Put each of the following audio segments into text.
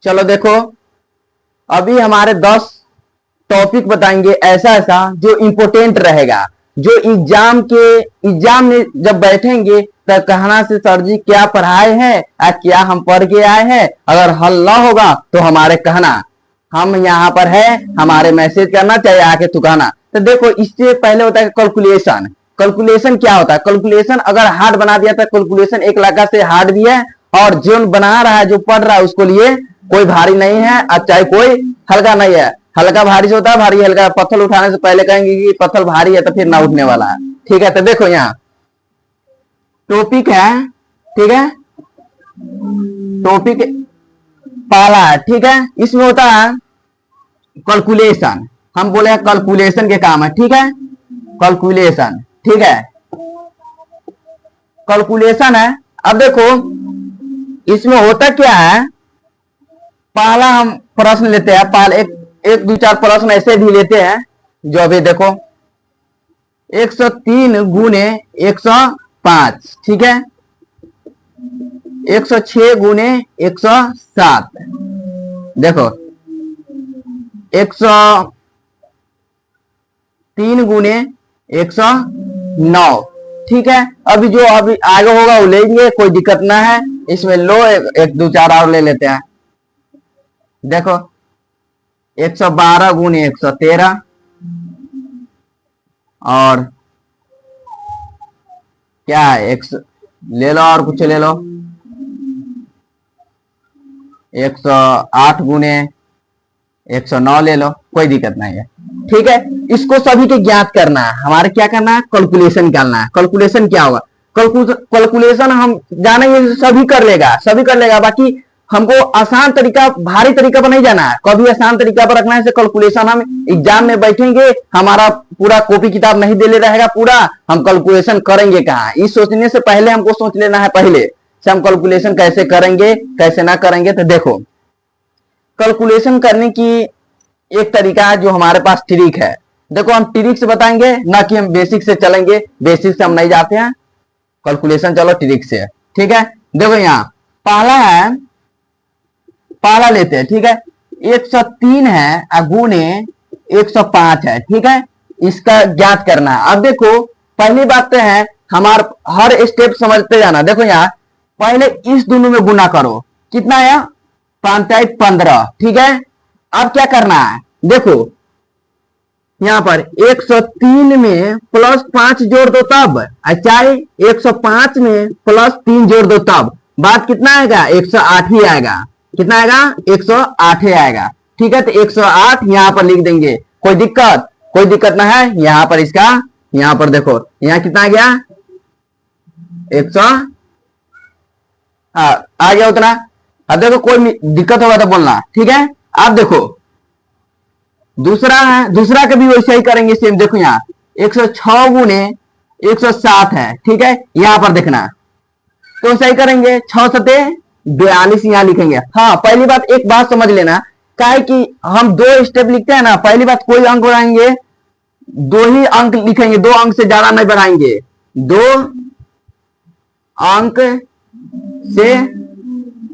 चलो देखो, अभी हमारे 10 टॉपिक बताएंगे ऐसा ऐसा जो इम्पोर्टेंट रहेगा, जो एग्जाम में जब बैठेंगे तब कहना से सर जी क्या पढ़ाए हैं या क्या हम पढ़ के आए हैं। अगर हल ना होगा तो हमारे कहना, हम यहाँ पर है, हमारे मैसेज करना, चाहे आके तू कहना। तो देखो, इससे पहले होता है कैलकुलेशन। कैलकुलेशन क्या होता है? कैलकुलेशन अगर हार्ड बना दिया तो कैलकुलेशन एक लगा से हार्ड भी है, और जो बना रहा है, जो पढ़ रहा है, उसको लिए कोई भारी नहीं है, और चाहे कोई हल्का नहीं है। हल्का भारी से होता है, भारी हल्का। पत्थर उठाने से पहले कहेंगे कि पत्थर भारी है तो फिर ना उठने वाला है। ठीक है, तो देखो यहाँ टॉपिक है, ठीक है, टॉपिक पहला है, ठीक है। इसमें होता है कैलकुलेशन। हम बोले कैलकुलेशन के काम है, ठीक है, कैलकुलेशन, ठीक है, कैलकुलेशन है। अब देखो इसमें होता क्या है, पहला हम प्रश्न लेते हैं, पहले एक दो चार प्रश्न ऐसे भी लेते हैं। जो अभी देखो 103 गुने 105, ठीक है, 106 गुने 107, देखो 103 गुने 109, ठीक है। अभी जो अभी आगे होगा वो लेंगे, कोई दिक्कत ना है इसमें। लो एक दो चार और ले लेते हैं। देखो 112 गुने 113, और क्या है, एक ले लो और कुछ ले लो, 108 गुने 109 ले लो, कोई दिक्कत नहीं है, ठीक है। इसको सभी के ज्ञात करना है, हमारे क्या करना है, कैलकुलेशन करना है। कैलकुलेशन क्या होगा, कैलकुलेशन हम जानेंगे, सभी कर लेगा, सभी कर लेगा। बाकी हमको आसान तरीका, भारी तरीका पर नहीं जाना है, कभी आसान तरीका पर रखना है। कैलकुलेशन हम एग्जाम में बैठेंगे, हमारा पूरा कॉपी किताब नहीं दे ले रहेगा पूरा, हम कैलकुलेशन करेंगे कहाँ, इस सोचने से पहले हमको सोच लेना है पहले से हम कैलकुलेशन कैसे करेंगे कैसे ना करेंगे। तो देखो कैलकुलेशन करने की एक तरीका है, जो हमारे पास ट्रिक है। देखो हम ट्रिक से बताएंगे, ना कि हम बेसिक से चलेंगे, बेसिक से हम नहीं जाते हैं, कैलकुलेशन चलो ट्रिक से, ठीक है। देखो यहाँ पहला है, पहला लेते हैं, ठीक है, 103 है गुने 105 है, ठीक है, इसका ज्ञात करना है। अब देखो पहली बात तो है, हमार हर स्टेप समझते जाना। देखो यहाँ पहले इस दोनों में गुना करो, कितना है, 5×15, ठीक है। अब क्या करना है, देखो यहाँ पर 103 में +5 जोड़ दो तब, चाहे 105 में +3 जोड़ दो तब, बात कितना आएगा, 108 ही आएगा। कितना आएगा, 108 ही आएगा, ठीक है। तो 108 यहाँ पर लिख देंगे, कोई दिक्कत ना है। यहाँ पर इसका, यहाँ पर देखो यहाँ कितना आ गया, 100 आ गया उतना। अब देखो कोई दिक्कत होगा तो बोलना, ठीक है। अब देखो दूसरा है, दूसरा का भी वैसे ही करेंगे सेम। देखो यहाँ 106 गुने 107 है, ठीक है, यहाँ पर देखना तो सही करेंगे, 6 सते 42 यहाँ लिखेंगे। हाँ पहली बात एक बात समझ लेना, क्या कि हम 2 स्टेप लिखते हैं ना, पहली बात कोई अंक बढ़ाएंगे 2 ही अंक लिखेंगे, 2 अंक से ज्यादा नहीं बढ़ाएंगे, 2 अंक से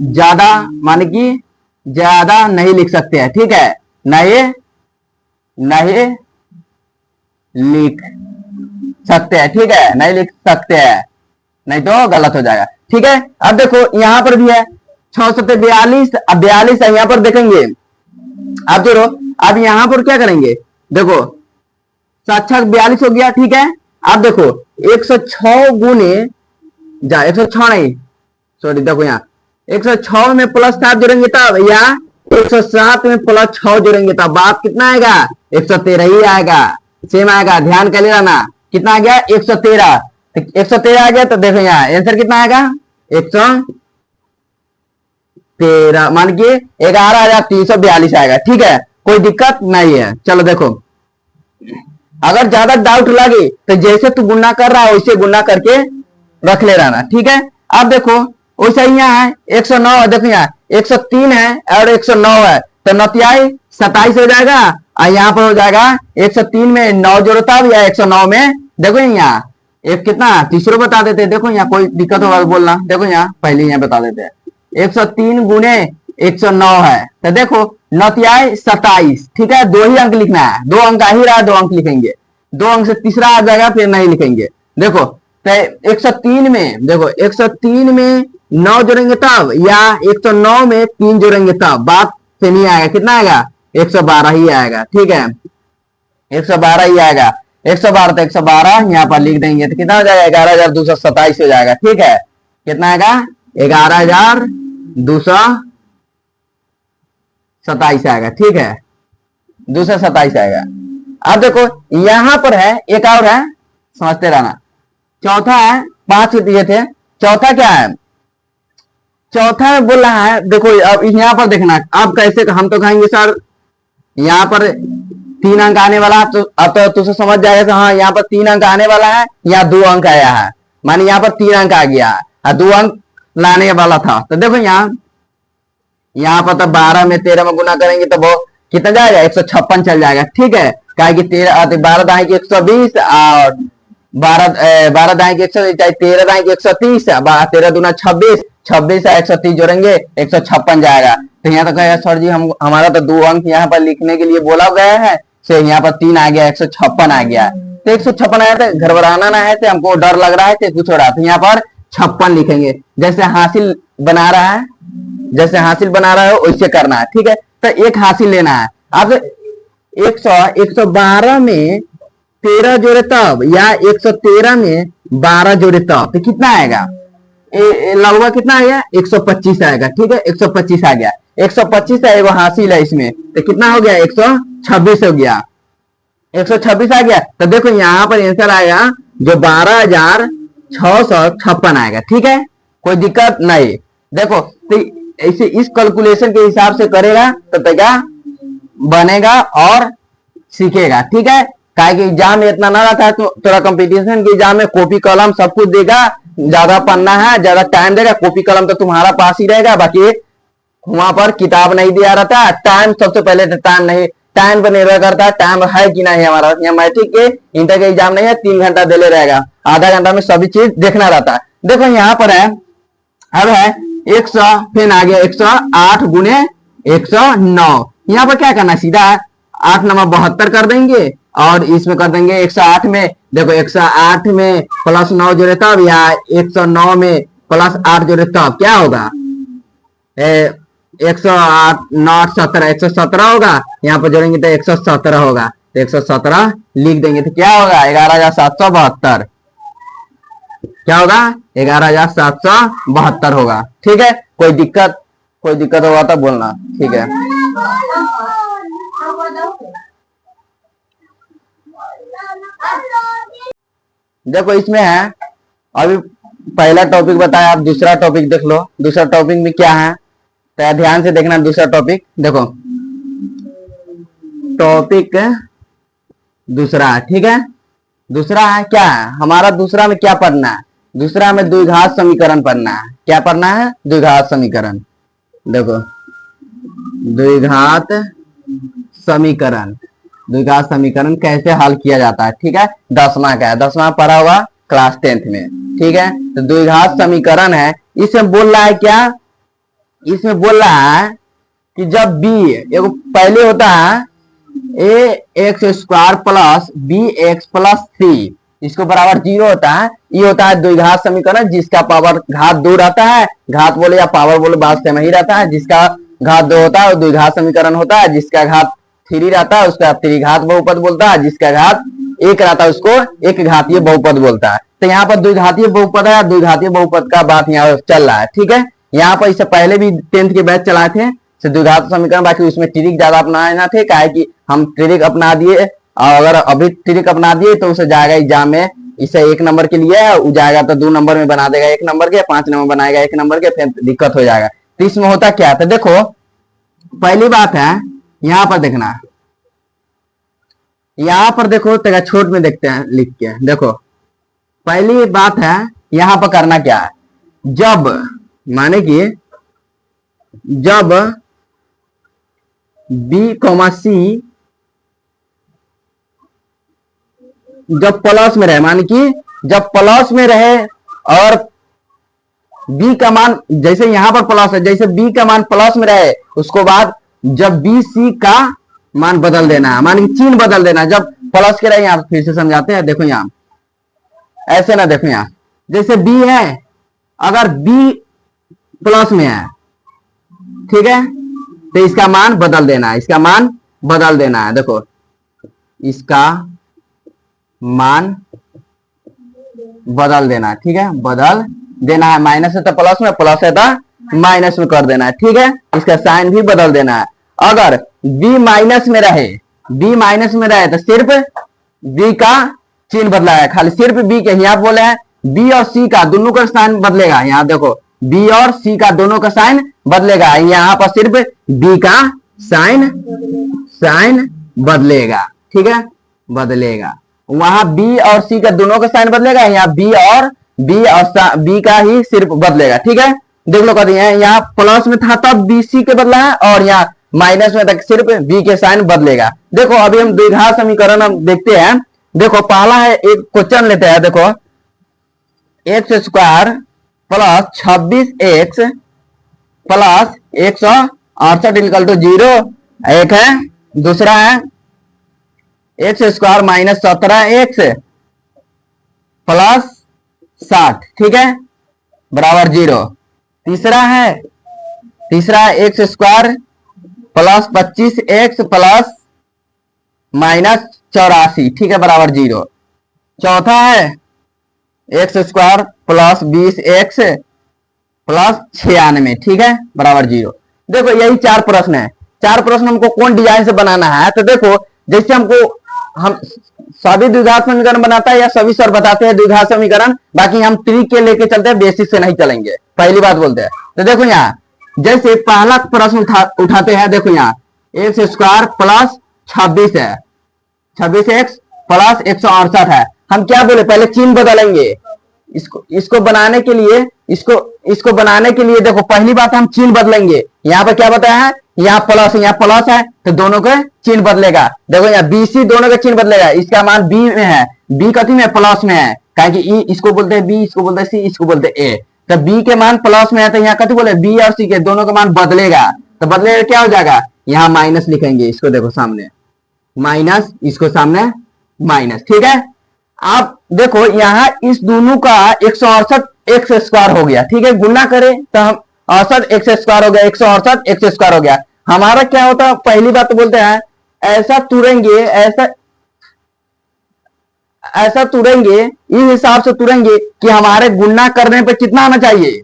ज्यादा मान कि ज्यादा नहीं लिख सकते हैं, ठीक है, नहीं लिख सकते हैं, ठीक है, नहीं लिख सकते हैं, नहीं तो गलत हो जाएगा, ठीक है। अब देखो यहाँ पर भी है 6 सते 42, अब 42 है, यहाँ पर देखेंगे। अब जोड़ो, अब यहाँ पर क्या करेंगे, देखो 7×6 42 हो गया, ठीक है। अब देखो 106 गुने 106 नहीं, सॉरी, देखो यहाँ 106 में +7 जोड़ेंगे तब, या 107 में +6 जोड़ेंगे तब, बात कितना आएगा, 113 ही आएगा, सेम आएगा, ध्यान कर लेना। कितना आ गया, 113, 113 आ गया। तो देखो यहाँ आंसर कितना आएगा, 113 मान के 11,342 आएगा, ठीक है, कोई दिक्कत नहीं है। चलो देखो अगर ज्यादा डाउट लगे तो जैसे तू गुना कर रहा है वैसे गुना करके रख ले रहना, ठीक है। अब देखो वैसे यहाँ है 109, देखो यहाँ 103 है और 109 है, तो 9 27 हो जाएगा, और यहाँ पर हो जाएगा 103 में 9 जोड़ो तब, या 109 में देखो यहाँ एक कितना तीसरा बता देते हैं। देखो यहाँ कोई दिक्कत होगा तो बोलना, देखो यहाँ पहले यहाँ बता देते हैं, 103 गुने 109 है। तो देखो 9 तिहाई 27, ठीक है, 2 ही अंक लिखना है, 2 अंक आ ही रहा है, 2 अंक लिखेंगे, 2 अंक से तीसरा आ जाएगा फिर नहीं लिखेंगे। देखो तो 103 में, देखो 103 में 9 जोड़ेंगे तब, या 109 में 3 जोड़ेंगे तब, बात से नहीं आएगा, कितना आएगा 112 ही आएगा, ठीक है, 112 ही आएगा। 112 तो 112 यहाँ पर लिख देंगे तो कितना हो जाएगा 11,227 हो जाएगा, ठीक है, कितना आएगा 11,227 आएगा, ठीक है, 227 आएगा। अब देखो यहां पर है एक और है, समझते रहना। चौथा है 5 दिए थे, चौथा क्या है, चौथा में बोल रहा है, देखो अब यहाँ पर देखना, अब कैसे हम तो कहेंगे सर यहाँ पर 3 अंक आने वाला, तो अब तो तुझे समझ जाएगा कि हाँ यहाँ पर 3 अंक आने वाला है या 2 अंक आया है, मानी यहाँ पर 3 अंक आ गया और 2 अंक लाने वाला था। तो देखो यहाँ पर तो 12 में 13 में गुना करेंगे तो वो कितना जाएगा 156 चल जाएगा, ठीक है, क्या कि 12 दाएं की 120 और 12 दाएं की 120, 13 दाएं की 130, 13 दूना 26, 26 से 130 जोड़ेंगे 156 जाएगा। तो यहाँ तो कहेगा सर जी हमारा तो 2 अंक यहाँ पर लिखने के लिए बोला गया है, से यहाँ पर 3 आ गया, 156 आ गया। तो 156 आया तो घबराना ना है, तो हमको डर लग रहा है तो कुछ हो रहा है, तो यहाँ पर 56 लिखेंगे, जैसे हासिल बना रहा है, जैसे हासिल बना रहा है वैसे करना है, ठीक है। तो एक हासिल लेना है। अब 112 में 13 जोड़े तब, या 113 में 12 जोड़े तब, तो कितना आएगा लगभग कितना आ गया 125 आएगा, ठीक है, 125 आ गया, 125 है, वो हासिल है इसमें, तो कितना हो गया 126 हो गया, 126 आ गया। तो देखो यहाँ पर आंसर आएगा जो 12,656 आएगा, ठीक है, कोई दिक्कत नहीं। देखो तो ऐसे इस कैलकुलेशन के हिसाब से करेगा तो क्या बनेगा और सीखेगा, ठीक है। काहे कि एग्जाम में इतना ना रहता है, तो थोड़ा कंपटीशन के एग्जाम में कॉपी कलम सब कुछ देगा, ज्यादा पढ़ना है, ज्यादा टाइम देगा, कॉपी कलम तो तुम्हारा पास ही रहेगा, बाकी वहां पर किताब नहीं दिया रहता है। टाइम सबसे पहले तो टाइम नहीं, टाइम पर निर्भर करता है टाइम है कि नहीं हमारा। यहाँ मैट्रिक के इंटर के एग्जाम नहीं है, 3 घंटा देले रहेगा, आधा घंटा में सभी चीज देखना रहता है। देखो यहाँ पर है, अब है 100, फिर आ गया 108 गुने 109, यहाँ पर क्या करना है सीधा 8 नंबर 72 कर देंगे, और इसमें कर देंगे 108 में, देखो 108 में प्लस 9 जोड़े तब, या 109 में प्लस 8 जोड़े तब क्या होगा 108 9 17 117 होगा, यहाँ पर जोड़ेंगे तो 117 होगा, तो 117 लिख देंगे तो क्या होगा 11,772, क्या होगा 11,772 होगा, ठीक है। कोई दिक्कत होगा तो बोलना, ठीक है। देखो इसमें है, अभी पहला टॉपिक बताया, आप दूसरा टॉपिक देख लो, दूसरा टॉपिक में क्या है तो ध्यान से देखना। दूसरा टॉपिक देखो, टॉपिक दूसरा, ठीक है, दूसरा है क्या है हमारा, दूसरा में क्या पढ़ना है, दूसरा में द्विघात समीकरण पढ़ना है। क्या पढ़ना है द्विघात समीकरण। देखो द्विघात समीकरण, द्विघात समीकरण कैसे हल किया जाता है, ठीक है, 10वां का है, 10वां पढ़ा हुआ क्लास 10th में, ठीक है। तो द्विघात समीकरण है, इसमें बोल रहा है क्या, इसमें बोल रहा है कि जब b एगो पहले होता है ax² प्लस bx प्लस 3 इसको बराबर 0 होता है, ये होता है द्विघात समीकरण जिसका पावर घात 2 रहता है, घात बोले या पावर बोले बात सेम ही रहता है। जिसका घात 2 होता है वो द्विघात समीकरण होता है, जिसका घात 3 रहता है उसका त्रिघात बहुपद बोलता है, जिसका घात 1 रहता है उसको एक घातीय बहुपद बोलता है। तो यहाँ पर द्विघातीय बहुपद है, द्विघातीय बहुपद का बात यहाँ चल रहा है, ठीक है। यहाँ पर इससे पहले भी 10th के बैच चलाए थे द्विघात समीकरण, बाकी उसमें ट्रिक ज्यादा अपनाना थे, काहे कि हम ट्रिक अपना दिए, और अगर अभी ट्रिक अपना दिए तो उसे जाएगा एग्जाम में, इसे 1 नंबर के लिए है, वो जाएगा तो 2 नंबर में बना देगा 1 नंबर के, 5 नंबर बनाएगा 1 नंबर के, फिर दिक्कत हो जाएगा। तो इसमें होता क्या था, देखो पहली बात है यहाँ पर देखना, यहाँ पर देखो तेरा छोट में देखते हैं लिख के, देखो पहली बात है यहाँ पर करना क्या है, जब माने कि जब b, c जब प्लस में रहे, माने कि जब प्लस में रहे और बी का मान जैसे यहाँ पर प्लस है, जैसे बी का मान प्लस में रहे उसको बाद जब बी सी का मान बदल देना है, मान चिन्ह बदल देना है। जब प्लस के रहे, यहाँ फिर से समझाते हैं, देखो यहाँ ऐसे ना, देखो यहाँ जैसे बी है, अगर बी प्लस में है, ठीक है, तो इसका मान बदल देना है, इसका मान बदल देना है। देखो इसका मान बदल देना है, ठीक है, बदल देना है। माइनस है तो प्लस में, प्लस है तो माइनस में कर देना है, ठीक है। इसका साइन भी बदल देना है। अगर b माइनस में रहे, b माइनस में रहे तो सिर्फ b का चिन्ह बदला है, खाली सिर्फ b के। यहाँ बोले हैं b और c का दोनों का साइन बदलेगा। यहाँ देखो b और c का दोनों का साइन बदलेगा, यहाँ पर सिर्फ b का साइन बदलेगा, ठीक है, बदलेगा। वहां b और c का दोनों का साइन बदलेगा, यहाँ b का ही सिर्फ बदलेगा, ठीक है। देख लो कहते हैं यहाँ प्लस में था तब b c के बदला है, और यहाँ माइनस में तक सिर्फ b के साइन बदलेगा। देखो अभी हम द्विघात समीकरण हम देखते हैं। देखो पहला है, एक क्वेश्चन लेते हैं। देखो X square plus 26x plus 168 equal to 0 एक है। दूसरा है x square minus 17x plus 60, ठीक है, बराबर 0। तीसरा है x square plus 25x plus minus 84, ठीक है, बराबर 0। चौथा है x square plus 20x plus 96, ठीक है, बराबर 0। देखो यही चार प्रश्न है। चार प्रश्न हमको कौन डिजाइन से बनाना है, तो देखो जैसे हमको हम सभी द्विघात समीकरण बनाता है या सभी सर बताते हैं द्विघात समीकरण, बाकी हम ट्रिक के लेके चलते हैं, बेसिस से नहीं चलेंगे। पहली बात बोलते हैं तो देखो यहाँ जैसे पहला प्रश्न उठाते हैं। देखो यहाँ एक्स स्क्वायर प्लस 26 है, 26x प्लस 168 है। हम क्या बोले, पहले चिन्ह बदलेंगे। इसको बनाने के लिए इसको बनाने के लिए देखो पहली बात हम चिन्ह बदलेंगे। यहाँ पर क्या बताया है, यहाँ प्लस है तो दोनों का चिन्ह बदलेगा। देखो यहाँ बी सी दोनों का चिन्ह बदलेगा। इसका मान बी में है, बी कथी में, प्लस में है, कारण कि ई इसको बोलते हैं बी, इसको बोलते हैं सी, इसको बोलते हैं ए। तो बी के मान प्लस में है तो यहाँ कथी बोले, बी और सी के दोनों का मान बदलेगा। तो बदलेगा क्या हो जाएगा, यहाँ माइनस लिखेंगे, इसको देखो सामने माइनस, इसको सामने माइनस, ठीक है। आप देखो यहाँ इस दोनों का 168 एक्स स्क्वायर हो गया, ठीक है, गुना करें तो हम 68 एक्स स्क्वायर हो गया, 168 एक्स स्क्वायर हो गया। हमारा क्या होता है, पहली बात तो बोलते हैं ऐसा तुरेंगे, ऐसा तुरेंगे, इस हिसाब से तुरेंगे कि हमारे गुना करने पर कितना आना चाहिए,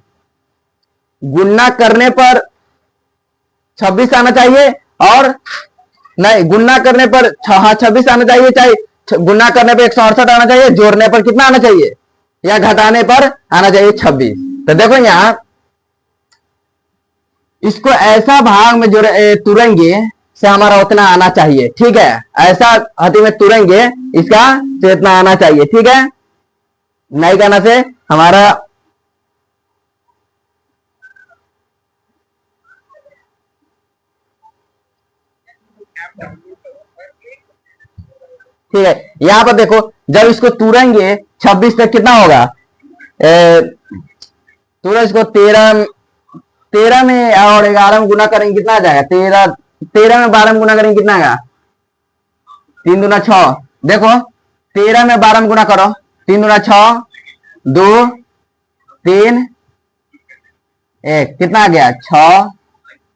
गुना करने पर 26 आना चाहिए, और नहीं गुना करने पर 26 आना चाहिए, चाहे गुना करने पर 168 आना चाहिए, जोड़ने पर कितना आना चाहिए या घटाने पर आना चाहिए 26। तो देखो यहां इसको ऐसा भाग में जोड़े तुरेंगे से हमारा उतना आना चाहिए, ठीक है, ऐसा हती में तुरेंगे इसका से इतना आना चाहिए, ठीक है, नहीं करना से हमारा ठीक है। यहां पर देखो जब इसको तुरेंगे 26 तक कितना होगा, तुरंत इसको 13 में और 11 में गुना करेंगे कितना आ जाएगा, 13 में 12 में गुना करेंगे कितना आएगा, 3 दूना 6। देखो 13 में 12 में गुना करो, 3 दूना 6, 2 3 1, कितना आ गया 6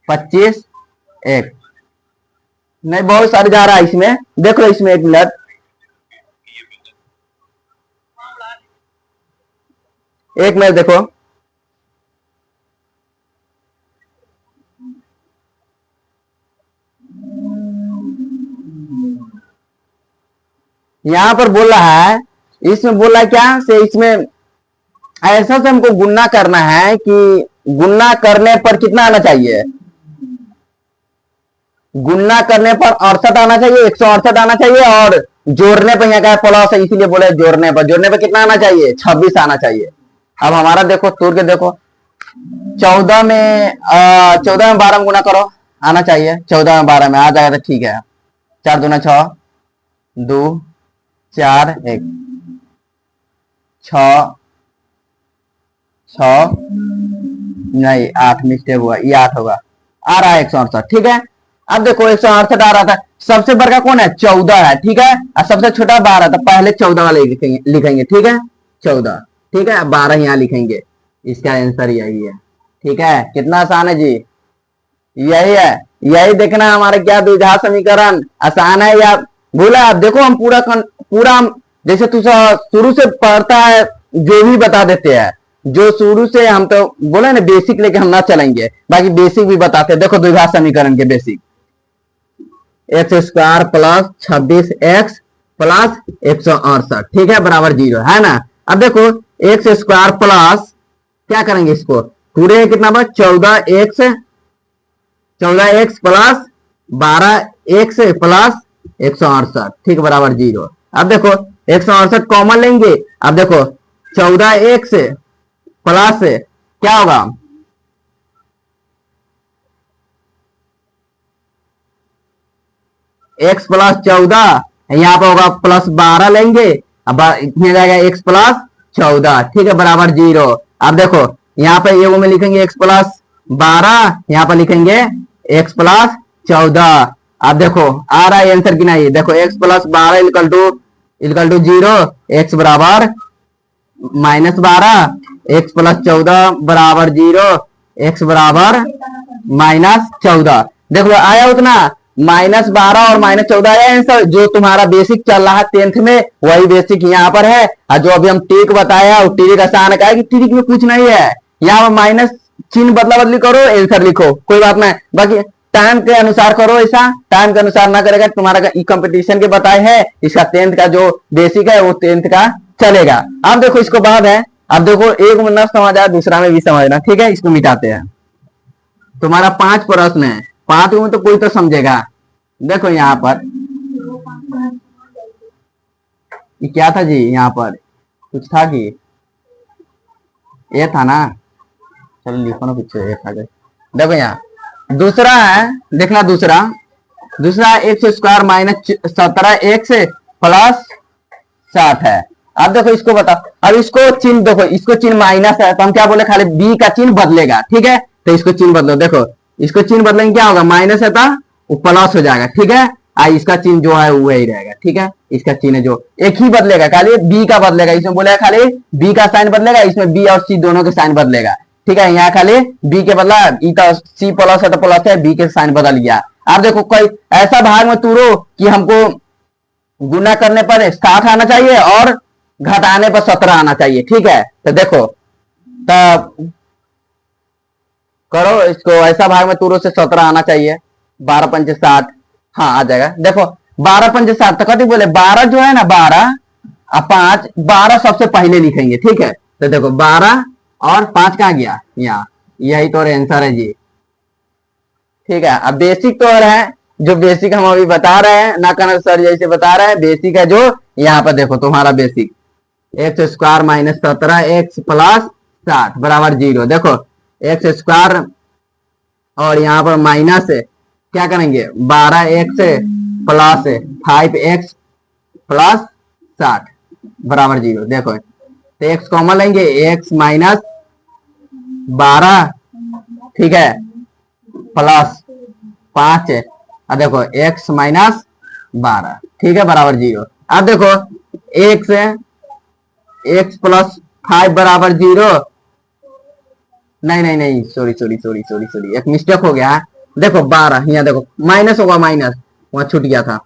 25 1। नहीं बहुत सारे जा रहा है इसमें, देख लो इसमें एक मिनट, एक मिनट देखो, यहां पर बोल रहा है, इसमें बोल रहा है क्या से, इसमें ऐसा से हमको गुना करना है कि गुना करने पर कितना आना चाहिए, गुना करने पर 68 आना चाहिए, 168 आना चाहिए, और जोड़ने पर यहाँ का प्लस है इसीलिए बोले जोड़ने पर कितना आना चाहिए, 26 आना चाहिए। अब हमारा देखो तोड़ के देखो 14 में 12 में गुना करो, आना चाहिए 14 में 12 में आ जाएगा तो ठीक है, 4 दूना 6, 2 4 1, 6 6 नहीं 8 मिस्टेक हुआ, ये 8 होगा, आ रहा है 168, ठीक है। अब देखो 168 आ रहा था, सबसे बड़ा कौन है 14 है, ठीक है, और सबसे छोटा 12, तो पहले 14 वाले लिखेंगे, ठीक है 14, ठीक है 12 यहाँ लिखेंगे, इसका आंसर यही है, ठीक है। कितना आसान है जी, यही है, यही देखना हमारे क्या द्विघात समीकरण आसान है या भूला। आप देखो हम पूरा हम जैसे तू शुरू से पढ़ता है जो भी बता देते हैं, जो शुरू से हम तो बोले ना बेसिक लेके हम ना चलेंगे, बाकी बेसिक भी बताते हैं। देखो द्विघात समीकरण के basic, x square plus 26x plus 168, ठीक है बराबर 0 है ना। अब देखो एक्स स्क्वायर प्लस क्या करेंगे इसको, पूरे कितना बार 14x प्लस 12x प्लस 168, ठीक बराबर 0। अब देखो 168 कॉमन लेंगे, अब देखो 14x प्लस क्या होगा, x प्लस 14, यहाँ पे होगा प्लस 12 लेंगे, अब इतने जाएगा x प्लस 14, ठीक है बराबर 0। अब देखो यहाँ पे ये में लिखेंगे x प्लस 12, यहाँ पर लिखेंगे x प्लस 14। अब देखो आ रहा है आंसर कि नहीं, देखो x plus 12 equal to 0, x बराबर -12, x प्लस 14 बराबर 0, x बराबर -14। देखो आया उतना, -12 और -14 आया आंसर, जो तुम्हारा बेसिक चल रहा है 10th में वही बेसिक यहाँ पर है। और जो अभी हम ट्रिक बताया वो ट्रिक आसान है कि ट्रिक में कुछ नहीं है, यहाँ पर माइनस चिन्ह बदला बदली करो आंसर लिखो, कोई बात नहीं, बाकी टाइम के अनुसार करो, ऐसा टाइम के अनुसार ना करेगा तुम्हारा कंपटीशन के बताए है, इसका 10th का जो बेसिक है वो 10th का चलेगा। अब देखो इसको बाद है, अब देखो एक में न समझ आया दूसरा में भी समझना, ठीक है इसको मिटाते हैं। तुम्हारा 5 प्रश्न है, 5 में तो कोई तो समझेगा। देखो यहाँ पर ये क्या था जी, यहाँ पर कुछ था कि ये था ना, चलो लिखो ना कुछ, ये था। देखो यहाँ दूसरा है, देखना दूसरा एक्स स्क्वायर -17x प्लस 60 है। अब देखो इसको बता, अब इसको चिन्ह देखो, इसको चिन्ह माइनस है तो हम क्या बोले, खाली बी का चिन्ह बदलेगा, ठीक है तो इसको चिन्ह बदलो, देखो इसको चिन्ह बदलेंगे क्या होगा, माइनस है तो वो प्लस हो जाएगा, ठीक है। इसका चिन्ह जो है वही रहेगा, ठीक है, इसका चिन्ह जो एक ही बदलेगा, खाली बी का बदलेगा, इसमें बोलेगा खाली बी का साइन बदलेगा, इसमें बी और सी दोनों के साइन बदलेगा, ठीक है। यहाँ खाली बी के बदला ई तो सी प्लस है तो प्लस है, बी के साइन बदल गया। आप देखो कोई ऐसा भाग में तूरो कि हमको गुना करने पर 60 आना चाहिए और घटाने पर 17 आना चाहिए, ठीक है। तो देखो तब करो इसको, ऐसा भाग में तूरो से 17 आना चाहिए, 12 पंचे 60, हाँ आ जाएगा। देखो 12 पंचे 60 तो कभी बोले 12 जो है ना, 12 और 5, 12 सबसे पहले लिखेंगे, ठीक है। तो देखो 12 और 5 कहाँ गया, यहाँ, यही तो आंसर है जी, ठीक है। अब बेसिक तो है, जो बेसिक हम अभी बता रहे हैं ना, कनक सर जैसे बता रहे हैं बेसिक है जो, यहाँ पर देखो तुम्हारा basic x square -17x plus 60 बराबर 0। देखो एक्स स्क्वायर और यहाँ पर माइनस क्या करेंगे 12x प्लस 5x प्लस 60 बराबर 0। देखो तो एक्स कॉमन लेंगे, x माइनस 12, ठीक है प्लस 5, अब देखो x माइनस 12, ठीक है बराबर 0। अब देखो x प्लस 5 बराबर 0, नहीं सॉरी एक मिस्टेक हो गया। देखो 12 यहाँ देखो माइनस होगा, माइनस वहां छूट गया था।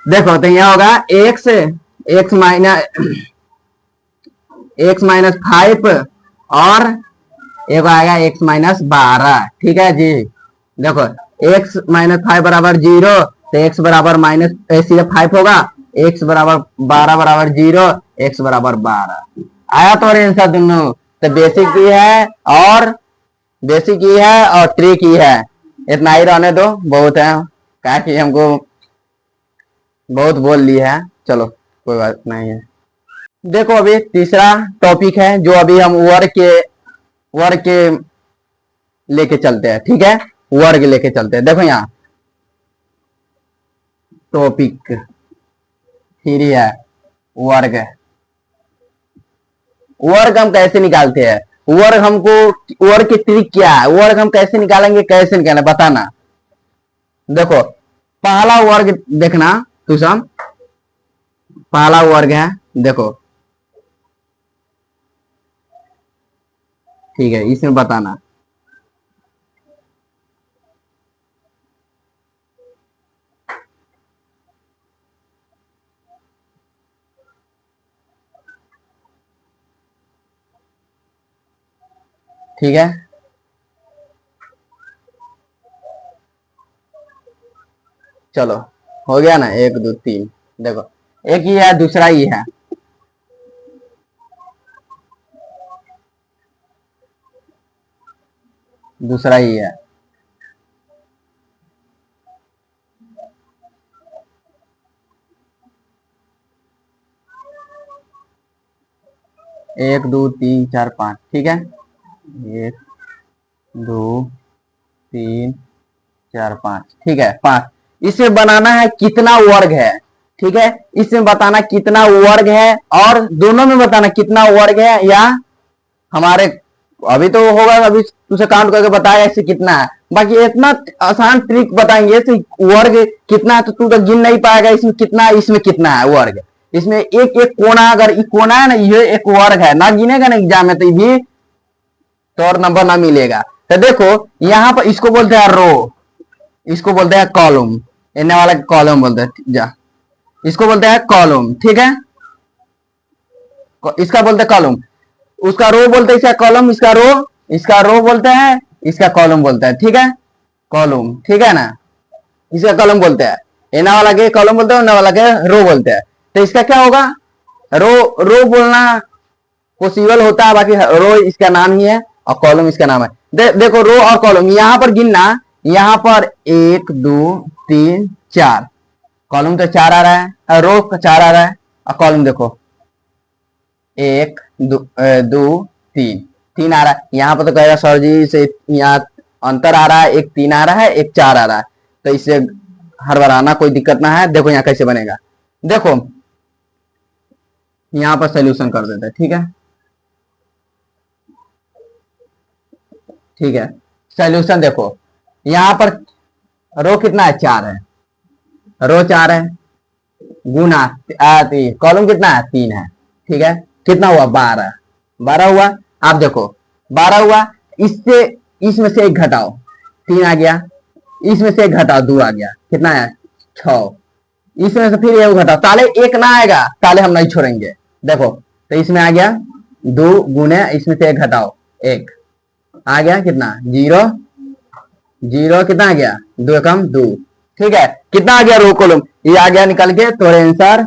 देखो तो यहाँ होगा x माइनस 5 और एक आएगा x माइनस 12, ठीक है जी। देखो x माइनस 5 बराबर 0, तो x बराबर माइनस सीधे 5 होगा, x बराबर 12 बराबर 0, x बराबर 12 आया तो आंसर दोनों। तो बेसिक की है और ट्रिक की है, इतना ही रहने दो, बहुत है क्या कि हमको बहुत बोल ली है, चलो कोई बात नहीं है। देखो अभी तीसरा टॉपिक है जो अभी हम वर्ग के लेके चलते हैं, ठीक है वर्ग लेके चलते हैं। देखो यहाँ टॉपिक 3 है वर्ग, वर्ग हम कैसे निकालते हैं, वर्ग हमको, वर्ग की ट्रिक क्या है, वर्ग हम कैसे निकालेंगे, कैसे निकालें बताना। देखो पहला वर्ग देखना तुम, पहला वर्ग है देखो, ठीक है, इसमें बताना। ठीक है, चलो हो गया ना, 1 2 3, देखो एक ही है, दूसरा ही है, दूसरा ही है। एक दो तीन चार पाँच, ठीक है, 1 2 3 4 5, ठीक है, 5। इसमें बनाना है कितना वर्ग है, ठीक है, इसमें बताना कितना वर्ग है, और दोनों में बताना कितना वर्ग है, या हमारे अभी तो होगा, अभी तुझे काउंट करके बताया इससे कितना है, बाकी इतना आसान ट्रिक बताएंगे इसे, वर्ग कितना है तो तू तो गिन नहीं पाएगा, इसमें कितना है, इसमें कितना है वर्ग, इसमें एक एक कोना, अगर ये कोना है ना, ये एक वर्ग है ना, गिनेगा ना एग्जाम में तो भी तो और नंबर ना मिलेगा। तो देखो यहाँ पर इसको बोलते हैं रो, इसको बोलते हैं कॉलम, इन्हें वाला कॉलम बोलते हैं, जा इसको बोलते हैं कॉलम, ठीक है, इसका बोलते हैं कॉलम, उसका रो बोलते हैं, इसका कॉलम, इसका रो बोलते हैं, इसका कॉलम बोलते हैं, ठीक है, कॉलम, ठीक है ना, इसका कॉलम बोलते हैं, एना वाला के कॉलम बोलते हैं, ना वाला के रो बोलते हैं। तो इसका क्या होगा, रो रो बोलना पॉसिबल होता है, बाकी रो इसका नाम ही है और कॉलम इसका नाम है। देखो रो और कॉलम यहाँ पर गिनना, यहाँ पर 1 2 3 4, कॉलम तो 4 आ रहा है, रो 4 आ रहा है, और कॉलम देखो 1 2 3 आ रहा है। यहाँ पर तो कहेगा सर जी से यहाँ अंतर आ रहा है, एक 3 आ रहा है, एक 4 आ रहा है, तो इससे हड़बड़ाना कोई दिक्कत ना है। देखो यहाँ कैसे बनेगा, देखो यहाँ पर सोल्यूशन कर देते हैं, ठीक है, ठीक है, सोल्यूशन देखो यहाँ पर रो कितना है, 4 है, रो 4 है, गुना कॉलम कितना है, 3 है, ठीक है, कितना हुआ, 12, 12 हुआ। आप देखो 12 हुआ, इससे इसमें से एक घटाओ, 3 आ गया, इसमें से एक घटाओ, 2 आ गया, कितना है, 6, इसमें से फिर एक घटाओ, ताले एक ना आएगा, ताले हम नहीं छोड़ेंगे, देखो तो इसमें आ गया 2 गुने, इसमें से एक घटाओ, 1 आ गया, कितना 0, 0 कितना आ गया, 2 कम 2, ठीक है, कितना आ गया रो कॉलम, ये आ गया निकल के, तो आंसर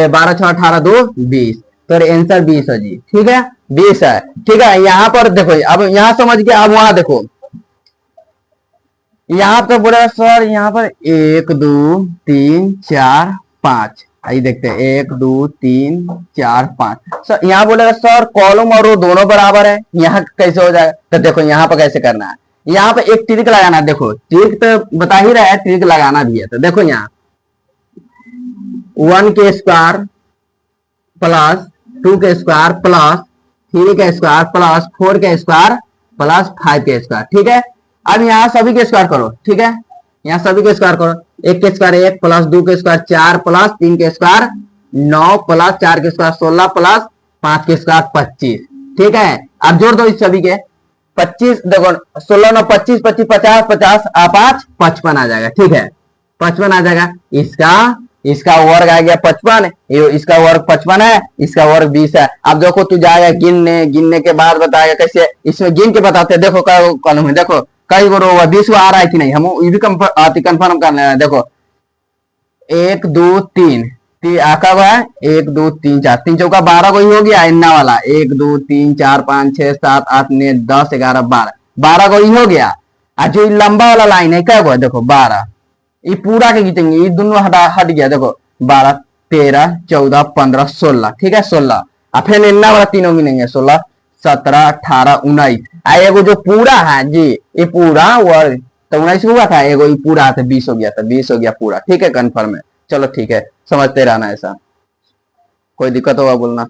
12 6 18 2 20, तो आंसर 20 है जी, ठीक है, 20 है, ठीक है। यहाँ पर देखो, अब यहाँ समझ के, अब वहां देखो, यहाँ पर बोला सर, यहाँ पर 1 2 3 4 5, आइए देखते हैं, 1 2 3 4 5, सर यहाँ बोलेगा सर कॉलम और रो दोनों बराबर है, यहाँ कैसे हो जाएगा, तो देखो यहाँ पर कैसे करना है, यहाँ पे एक ट्रिक लगाना है, देखो ट्रिक तो बता ही रहा है, ट्रिक लगाना भी है, तो देखो यहाँ 1 के स्क्वायर प्लस 2 के स्क्वायर प्लस 3 के स्क्वायर प्लस 4 के स्क्वायर प्लस 5 के स्क्वायर, ठीक है। अब यहाँ सभी के स्क्वायर करो, ठीक है, यहाँ सभी के स्क्वायर करो, 1 के स्क्वायर 1 प्लस 2 के स्क्वायर 4 प्लस 3 के स्क्वायर 9 प्लस 4 के स्क्वायर 16 प्लस 5 के स्क्वायर 25, ठीक है। अब जोड़ दो इस सभी के, 25 देखो 16 9 25 25 50 50 5 55 आ जाएगा, ठीक है, 55 आ जाएगा, इसका वर्ग आ गया 55, इसका वर्ग 55 है, इसका वर्ग 20 है। अब देखो तू जाएगा गिनने के बाद बताएगा कैसे, इसमें गिन के बताते हैं, देखो कई कॉलम है, देखो कई गो रो 20 आ रहा है कि नहीं, हम ये भी कंफर्म कर लेना है। देखो 1 2 3 आका हुआ है, 1 2 3 4 3 चौका 12 को ही हो गया, इन्ना वाला 1 2 3 4 5 6 7 8 9 10 11 12 12 को ही हो गया। और जो लंबा वाला लाइन है क्या हुआ, देखो 12, ये पूरा के खींचेंगे, ये दोनों हट गया, देखो 12 13 14 15 16, ठीक है 16, और फिर इन्ना वाला तीनों गिनेंगे 16 17 18 19, एगो जो पूरा है जी, ये पूरा वर्ग तो 19 हुआ था, एगो ये पूरा था 20 हो गया था, 20 हो गया पूरा, ठीक है, कंफर्म है। चलो ठीक है, समझते रहना, ऐसा कोई दिक्कत होगा बोलना।